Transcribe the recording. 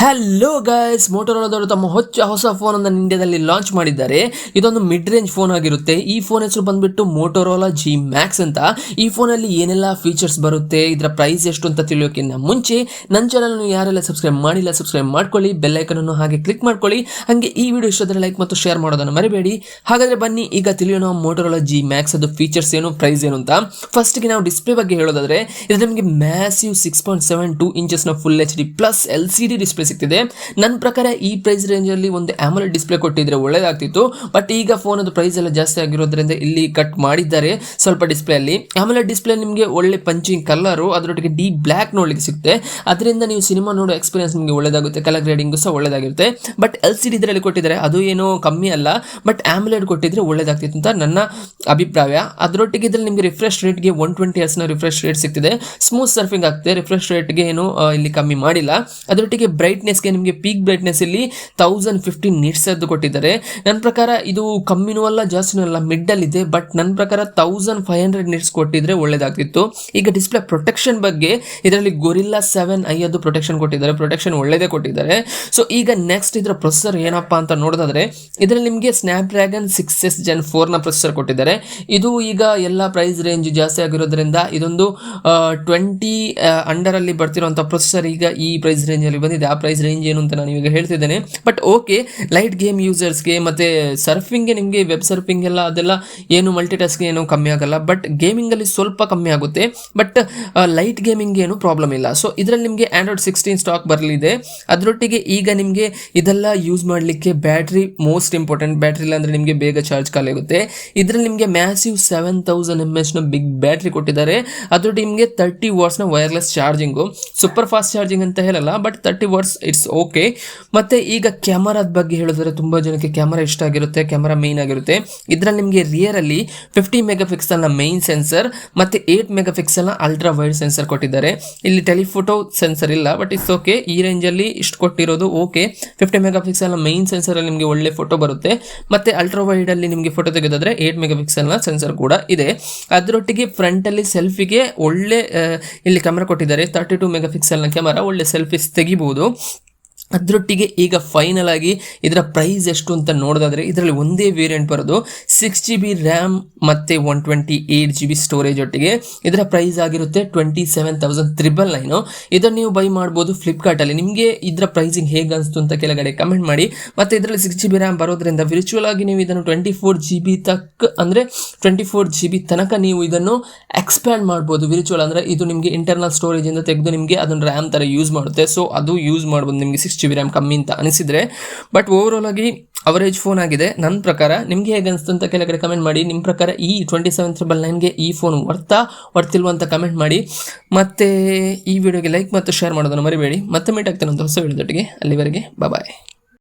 Hello guys, ಮೋಟೋರೋಲಾದವರು ತಮ್ಮ ಹೊಸ phone ಅನ್ನು ಇಂಡಿಯಾದಲ್ಲಿ ಲಾಂಚ್ ಮಾಡಿದ್ದಾರೆ. ಇದೊಂದು ಮಿಡ್ ರೇಂಜ್ ಫೋನ್ ಆಗಿರುತ್ತೆ. ಈ ಫೋನ್ ಹೆಸರು ಬಂದ್ಬಿಟ್ಟು ಮೋಟೋರೋಲಾ G Max ಅಂತ. ಈ ಫೋನಲ್ಲಿ ಏನೆಲ್ಲ ಫೀಚರ್ಸ್ ಬರುತ್ತೆ, ಇದರ ಪ್ರೈಸ್ ಎಷ್ಟು ಅಂತ ತಿಳಿಯೋಕ್ಕಿಂತ ಮುಂಚೆ ನನ್ನ ಚಾನಲ್ ಯಾರೆಲ್ಲ ಸಬ್ಸ್ಕ್ರೈಬ್ ಮಾಡಿಲ್ಲ ಸಬ್ಸ್ಕ್ರೈಬ್ ಮಾಡ್ಕೊಳ್ಳಿ, ಬೆಲ್ ಐಕನ್ ಅನ್ನು ಹಾಗೆ ಕ್ಲಿಕ್ ಮಾಡ್ಕೊಳ್ಳಿ. ಹಾಗೆ ಈ ವಿಡಿಯೋ ಇಷ್ಟೊಂದರೆ ಲೈಕ್ ಮತ್ತು ಶೇರ್ ಮಾಡೋದನ್ನು ಮರಿಬೇಡಿ. ಹಾಗಾದ್ರೆ ಬನ್ನಿ ಈಗ ತಿಳಿಯೋಣ ಮೋಟೋರೋಲಾ G Max ಅದು ಫೀಚರ್ಸ್ ಏನು, ಪ್ರೈಸ್ ಏನು ಅಂತ. ಫಸ್ಟ್ಗೆ ನಾವು ಡಿಸ್ಪ್ಲೇ ಬಗ್ಗೆ ಹೇಳೋದಾದ್ರೆ, ಇದು ನಮಗೆ ಮ್ಯಾಸಿವ್ 6.72 ಇಂಚಸ್ನ full HD plus LCD display ಸಿಗ್ತಿದೆ. ನನ್ನ ಪ್ರಕಾರ ಈ ಪ್ರೈಸ್ ರೇಂಜ್ ಅಲ್ಲಿ ಒಂದು AMOLED ಡಿಸ್ಪ್ಲೇ ಕೊಟ್ಟಿದ್ರೆ ಒಳ್ಳೆದಾಗ್ತಿತ್ತು. ಬಟ್ ಈಗ ಫೋನ್ ಅದು ಪ್ರೈಸ್ ಎಲ್ಲ ಜಾಸ್ತಿ ಆಗಿರೋದ್ರಿಂದ ಇಲ್ಲಿ ಕಟ್ ಮಾಡಿದ್ದಾರೆ ಸ್ವಲ್ಪ ಡಿಸ್ಪ್ಲೇ ಅಲ್ಲಿ. AMOLED ಡಿಸ್ಪ್ಲೇ ನಿಮಗೆ ಒಳ್ಳೆ ಪಂಚಿಂಗ್ ಕಲರ್, ಅದರೊಟ್ಟಿಗೆ ಡೀಪ್ ಬ್ಲ್ಯಾಕ್ ನೋಡ್ಲಿಕ್ಕೆ ಸಿಗುತ್ತೆ. ಅದರಿಂದ ನೀವು ಸಿನಿಮಾ ನೋಡೋ ಎಕ್ಸ್ಪೀರಿಯನ್ಸ್ ನಿಮಗೆ ಒಳ್ಳೆದಾಗುತ್ತೆ, ಕಲರ್ ಗ್ರೇಡಿಂಗ್ ಸಹ ಒಳ್ಳೆದಾಗಿರುತ್ತೆ. ಬಟ್ LCD ಇದರಲ್ಲಿ ಕೊಟ್ಟಿದ್ದಾರೆ, ಅದು ಏನೋ ಕಮ್ಮಿ ಅಲ್ಲ, ಬಟ್ AMOLED ಕೊಟ್ಟಿದ್ರೆ ಒಳ್ಳೆದಾಗ್ತಿತ್ತು ಅಂತ ನನ್ನ ಅಭಿಪ್ರಾಯ. ಅದರೊಟ್ಟಿಗೆ ಇದ್ರಲ್ಲಿ ನಿಮಗೆ ರಿಫ್ರೆಶ್ ರೇಟ್ಗೆ 120 Hz ರಿಫ್ರೆಶ್ ರೇಟ್ ಸಿಗ್ತಿದೆ. ಸ್ಮೂತ್ ಸರ್ಫಿಂಗ್ ಆಗ್ತದೆ, ರಿಫ್ರೆಶ್ ರೇಟ್ಗೆ ಏನು ಇಲ್ಲಿ ಕಮ್ಮಿ ಮಾಡಿಲ್ಲ. ಅದರೊಟ್ಟಿಗೆ ಬ್ರೈಟ್ನೆಸ್ಗೆ ನಿಮಗೆ ಪೀಕ್ ಬ್ರೈಟ್ನೆಸ್ ಇಲ್ಲಿ 1050 ನಿಟ್ಸ್ ಅದು ಕೊಟ್ಟಿದ್ದಾರೆ. ನನ್ನ ಪ್ರಕಾರ ಇದು ಕಮ್ಮಿನೂ ಅಲ್ಲ ಜಾಸ್ತಿನೂ ಅಲ್ಲ, ಮಿಡ್ ಅಲ್ಲಿ ಇದೆ. ಬಟ್ ನನ್ನ ಪ್ರಕಾರ 1500 ನಿಟ್ಸ್ ಕೊಟ್ಟಿದ್ರೆ ಒಳ್ಳೆದಾಗ್ತಿತ್ತು. ಈಗ ಡಿಸ್ಪ್ಲೇ ಪ್ರೊಟೆಕ್ಷನ್ ಬಗ್ಗೆ ಇದರಲ್ಲಿ ಗೊರಿಲ್ಲಾ 7i ಅದು ಪ್ರೊಟೆಕ್ಷನ್ ಕೊಟ್ಟಿದ್ದಾರೆ, ಪ್ರೊಟೆಕ್ಷನ್ ಒಳ್ಳೆದೇ ಕೊಟ್ಟಿದ್ದಾರೆ. ಸೊ ಈಗ ನೆಕ್ಸ್ಟ್ ಇದರ ಪ್ರೊಸೆಸರ್ ಏನಪ್ಪಾ ಅಂತ ನೋಡೋದಾದ್ರೆ, ಇದರಲ್ಲಿ ನಿಮಗೆ ಸ್ನ್ಯಾಪ್ಡ್ರ್ಯಾಗನ್ 6s Gen 4 ನ ಪ್ರೊಸೆಸರ್ ಕೊಟ್ಟಿದ್ದಾರೆ. ಇದು ಈಗ ಎಲ್ಲ ಪ್ರೈಸ್ ರೇಂಜ್ ಜಾಸ್ತಿ ಆಗಿರೋದ್ರಿಂದ ಇದೊಂದು 20 ಅಂಡರ್ ಅಲ್ಲಿ ಬರ್ತಿರುವಂತಹ ಪ್ರೊಸೆಸರ್ ಈಗ ಈ ಪ್ರೈಸ್ ರೇಂಜ್ ಅಲ್ಲಿ ಬಂದಿದೆ. ಆ ಪ್ರೈಸ್ ರೇಂಜ್ ಏನು ಅಂತ ನಾನು ಇವಾಗ ಹೇಳ್ತಿದ್ದೇನೆ. ಬಟ್ ಓಕೆ, ಲೈಟ್ ಗೇಮ್ ಯೂಸರ್ಸ್ಗೆ ಮತ್ತೆ ಸರ್ಫಿಂಗ್ಗೆ, ನಿಮಗೆ ವೆಬ್ ಸರ್ಫಿಂಗ್ ಎಲ್ಲ ಅದೆಲ್ಲ ಏನು ಮಲ್ಟಿಟಾಸ್ಕ್ ಏನು ಕಮ್ಮಿ ಆಗಲ್ಲ. ಬಟ್ ಗೇಮಿಂಗ್ ಅಲ್ಲಿ ಸ್ವಲ್ಪ ಕಮ್ಮಿ ಆಗುತ್ತೆ, ಬಟ್ ಲೈಟ್ ಗೇಮಿಂಗ್ ಏನು ಪ್ರಾಬ್ಲಮ್ ಇಲ್ಲ. ಸೊ ಇದರಲ್ಲಿ ನಿಮಗೆ Android 16 ಸ್ಟಾಕ್ ಬರಲಿದೆ. ಅದರೊಟ್ಟಿಗೆ ಈಗ ನಿಮಗೆ ಇದೆಲ್ಲ ಯೂಸ್ ಮಾಡಲಿಕ್ಕೆ ಬ್ಯಾಟ್ರಿ ಮೋಸ್ಟ್ ಇಂಪಾರ್ಟೆಂಟ್. ಬ್ಯಾಟ್ರಿ ಇಲ್ಲ ಅಂದ್ರೆ ನಿಮಗೆ ಬೇಗ ಚಾರ್ಜ್ ಖಾಲಿ ಆಗುತ್ತೆ. ಇದರಲ್ಲಿ ನಿಮಗೆ ಮ್ಯಾಸಿವ್ 7000 mAh ನ ಬಿಗ್ ಬ್ಯಾಟ್ರಿ ಕೊಟ್ಟಿದ್ದಾರೆ. ಅದರೊಟ್ಟಿಗೆ ನಿಮಗೆ 30 Watts ನ wireless charging, super fast charging ಅಂತ ಹೇಳಲ್ಲ, ಬಟ್ 30 Watts ಇಟ್ಸ್ ಓಕೆ. ಮತ್ತೆ ಈಗ ಕ್ಯಾಮರಾದ ಬಗ್ಗೆ ಹೇಳಿದ್ರೆ, ತುಂಬಾ ಜನಕ್ಕೆ ಕ್ಯಾಮರಾ ಇಷ್ಟ ಆಗಿರುತ್ತೆ, ಕ್ಯಾಮರಾ ಮೇನ್ ಆಗಿರುತ್ತೆ. ಇದರಲ್ಲಿ ನಿಮಗೆ ರಿಯರ್ ಅಲ್ಲಿ 50 ಮೆಗಾಪಿಕ್ಸೆಲ್ ನ ಮೈನ್ ಸೆನ್ಸರ್ ಮತ್ತೆ 8 ಮೆಗಾಪಿಕ್ಸೆಲ್ ನ ಅಲ್ಟ್ರಾ ವೈಡ್ ಸೆನ್ಸರ್ ಕೊಟ್ಟಿದ್ದಾರೆ. ಇಲ್ಲಿ ಟೆಲಿಫೋಟೋ ಸೆನ್ಸರ್ ಇಲ್ಲ, ಬಟ್ ಇಟ್ಸ್ ಓಕೆ. ಈ ರೇಂಜ್ ಅಲ್ಲಿ ಇಷ್ಟು ಕೊಟ್ಟಿರೋದು ಓಕೆ. 50 ಮೆಗಾಪಿಕ್ಸೆಲ್ ನ ಮೈನ್ ಸೆನ್ಸರ್ ಅಲ್ಲಿ ನಿಮಗೆ ಒಳ್ಳೆ ಫೋಟೋ ಬರುತ್ತೆ. ಮತ್ತೆ ಅಲ್ಟ್ರಾ ವೈಡ್ ಅಲ್ಲಿ ನಿಮಗೆ ಫೋಟೋ ತೆಗೆದಾದ್ರೆ 8 ಮೆಗಾಪಿಕ್ಸೆಲ್ ನ ಸೆನ್ಸರ್ ಕೂಡ ಇದೆ. ಅದರೊಟ್ಟಿಗೆ ಫ್ರಂಟ್ ಅಲ್ಲಿ ಸೆಲ್ಫಿಗೆ ಒಳ್ಳೆ ಇಲ್ಲಿ ಕ್ಯಾಮರಾ ಕೊಟ್ಟಿದ್ದಾರೆ. 32 ಮೆಗಾಪಿಕ್ಸೆಲ್ ನ ಕ್ಯಾಮರಾ, ಒಳ್ಳೆ ಸೆಲ್ಫೀಸ್ ತೆಗಿಬಹುದು. ಅದರೊಟ್ಟಿಗೆ ಈಗ ಫೈನಲ್ ಆಗಿ ಇದರ ಪ್ರೈಸ್ ಎಷ್ಟು ಅಂತ ನೋಡೋದಾದ್ರೆ, ಇದರಲ್ಲಿ ಒಂದೇ ವೇರಿಯಂಟ್ ಬರೋದು 6GB ರ್ಯಾಮ್ ಮತ್ತೆ 128GB ಸ್ಟೋರೇಜ್ ಒಟ್ಟಿಗೆ. ಇದರ ಪ್ರೈಸ್ ಆಗಿರುತ್ತೆ 27,999. ಇದನ್ನು ನೀವು ಬೈ ಮಾಡ್ಬೋದು ಫ್ಲಿಪ್ಕಾರ್ಟ್ ಅಲ್ಲಿ. ನಿಮಗೆ ಇದರ ಪ್ರೈಸಿಂಗ್ ಹೇಗೆ ಅನಿಸ್ತು ಅಂತ ಕೆಳಗಡೆ ಕಮೆಂಟ್ ಮಾಡಿ. ಮತ್ತೆ ಇದರಲ್ಲಿ 6GB ರ್ಯಾಮ್ ಬರೋದ್ರಿಂದ ವಿರ್ಚುವಲ್ ಆಗಿ ನೀವು ಇದನ್ನು 24GB ತನಕ ನೀವು ಇದನ್ನು ಎಕ್ಸ್ಪ್ಯಾಂಡ್ ಮಾಡ್ಬೋದು. ವಿರ್ಚುವಲ್ ಅಂದ್ರೆ ಇದು ನಿಮಗೆ ಇಂಟರ್ನಲ್ ಸ್ಟೋರೇಜ್ ಇಂದ ತೆಗೆದು ನಿಮಗೆ ಅದನ್ನು ರ್ಯಾಮ್ ತರ ಯೂಸ್ ಮಾಡುತ್ತೆ. ಸೊ ಅದು ಯೂಸ್ ಮಾಡ್ಬೋದು ನಿಮಗೆ 6GB ರ್ಯಾಮ್ ಕಮ್ಮಿ ಅಂತ ಅನಿಸಿದ್ರೆ. ಬಟ್ ಓವರ್ ಆಗಿ ಅವರೇಜ್ ಫೋನ್ ಆಗಿದೆ ನನ್ನ ಪ್ರಕಾರ. ನಿಮಗೆ ಹೇಗೆ ಅನಿಸ್ತು ಅಂತ ಕೆಳಗಡೆ ಕಮೆಂಟ್ ಮಾಡಿ. ನಿಮ್ಮ ಪ್ರಕಾರ ಈ 27,999ಗೆ ಈ ಫೋನ್ ವರ್ತಿಲ್ವ ಅಂತ ಕಮೆಂಟ್ ಮಾಡಿ. ಮತ್ತೆ ಈ ವಿಡಿಯೋಗೆ ಲೈಕ್ ಮತ್ತು ಶೇರ್ ಮಾಡೋದನ್ನು ಮರಿಬೇಡಿ. ಮತ್ತೆ ಮೀಟ್ ಆಗ್ತೇನೆ ಅಂತ ಹೊಸ ವಿಡಿಯೋದೊಟ್ಟಿಗೆ. ಅಲ್ಲಿವರೆಗೆ ಬಾಯ್.